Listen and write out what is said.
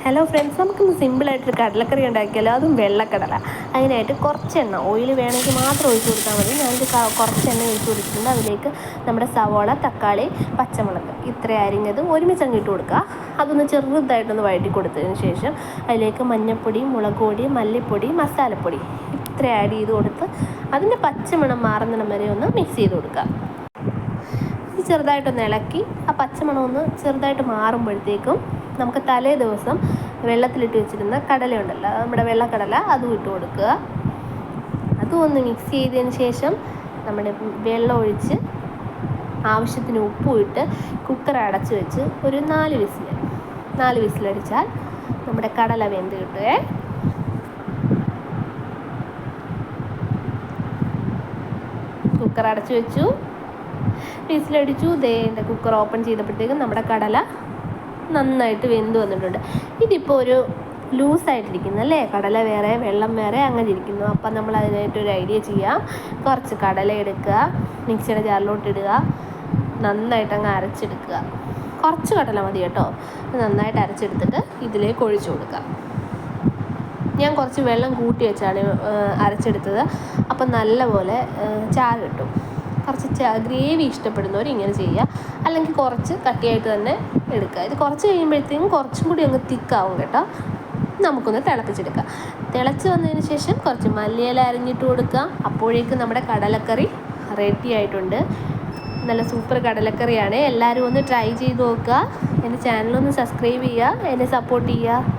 Hello friends, നമുക്കിന്ന് സിമ്പിളായിട്ടൊരു കടലക്കറി ഉണ്ടാക്കിയാലോ. അതും വെള്ളക്കടല. അതിനായിട്ട് കുറച്ച് എണ്ണ, ഓയിൽ വേണമെങ്കിൽ മാത്രം ഒഴിച്ച് കൊടുത്താൽ മതി. ഞാനിത് കുറച്ച് എണ്ണ ഒഴിച്ച് കൊടുത്തിട്ടുണ്ട്. അതിലേക്ക് നമ്മുടെ സവോള, തക്കാളി, പച്ചമുളക് ഇത്ര അരിഞ്ഞത് ഒരുമിച്ച് അങ്ങ് ഇട്ട് കൊടുക്കുക. അതൊന്ന് ചെറുതായിട്ടൊന്ന് വഴറ്റി കൊടുത്തതിന് ശേഷം അതിലേക്ക് മഞ്ഞൾപ്പൊടി, മുളക് പൊടി, മല്ലിപ്പൊടി, മസാലപ്പൊടി ഇത്ര ആഡ് ചെയ്ത് കൊടുത്ത് അതിൻ്റെ പച്ചമണം മാറുന്നിടം വരെ ഒന്ന് മിക്സ് ചെയ്ത് കൊടുക്കുക. ഇത് ചെറുതായിട്ടൊന്ന് ഇളക്കി ആ പച്ചമണം ഒന്ന് ചെറുതായിട്ട് മാറുമ്പോഴത്തേക്കും നമുക്ക് തലേ ദിവസം വെള്ളത്തിലിട്ട് വെച്ചിരുന്ന കടലയുണ്ടല്ലോ, നമ്മുടെ വെള്ളക്കടല, അതും ഇട്ട് കൊടുക്കുക. അതും ഒന്ന് മിക്സ് ചെയ്തതിന് ശേഷം നമ്മുടെ വെള്ളം ഒഴിച്ച് ആവശ്യത്തിന് ഉപ്പും ഇട്ട് കുക്കർ അടച്ച് വെച്ച് ഒരു 4 വിസിലടിച്ചാൽ നമ്മുടെ കടല വെന്ത് കിട്ടുകയെ. കുക്കർ അടച്ച് വെച്ചു, വിസിലടിച്ചു. എൻ്റെ കുക്കർ ഓപ്പൺ ചെയ്തപ്പോഴത്തേക്കും നമ്മുടെ കടല നന്നായിട്ട് വെന്ത് വന്നിട്ടുണ്ട്. ഇതിപ്പോൾ ഒരു ലൂസായിട്ടിരിക്കുന്നു അല്ലേ, കടല വേറെ വെള്ളം വേറെ അങ്ങനെ ഇരിക്കുന്നു. അപ്പം നമ്മൾ അതിനായിട്ടൊരു ഐഡിയ ചെയ്യാം. കുറച്ച് കടല എടുക്കുക, മിക്സിയുടെ ജാറിലോട്ട് ഇടുക, നന്നായിട്ട് അങ്ങ് അരച്ചെടുക്കുക. കുറച്ച് കടല മതി കേട്ടോ. നന്നായിട്ട് അരച്ചെടുത്തിട്ട് ഇതിലേക്ക് ഒഴിച്ചു കൊടുക്കുക. ഞാൻ കുറച്ച് വെള്ളം കൂട്ടി വെച്ചാണ് അരച്ചെടുത്തത്. അപ്പം നല്ലപോലെ ചാറ് കിട്ടും. കുറച്ച് ഗ്രേവി ഇഷ്ടപ്പെടുന്നവർ ഇങ്ങനെ ചെയ്യുക, അല്ലെങ്കിൽ കുറച്ച് കട്ടിയായിട്ട് തന്നെ എടുക്കുക. ഇത് കുറച്ച് കഴിയുമ്പോഴത്തേക്കും കുറച്ചും കൂടി അങ്ങ് തിക്കാവും കേട്ടോ. നമുക്കൊന്ന് തിളപ്പിച്ചെടുക്കാം. തിളച്ച് വന്നതിന് ശേഷം കുറച്ച് മല്ലിയില അരിഞ്ഞിട്ട് കൊടുക്കുക. അപ്പോഴേക്കും നമ്മുടെ കടലക്കറി റെഡി ആയിട്ടുണ്ട്. നല്ല സൂപ്പർ കടലക്കറിയാണ്. എല്ലാവരും ഒന്ന് ട്രൈ ചെയ്ത് നോക്കുക. എൻ്റെ ചാനലൊന്ന് സബ്സ്ക്രൈബ് ചെയ്യുക, എന്നെ സപ്പോർട്ട് ചെയ്യുക.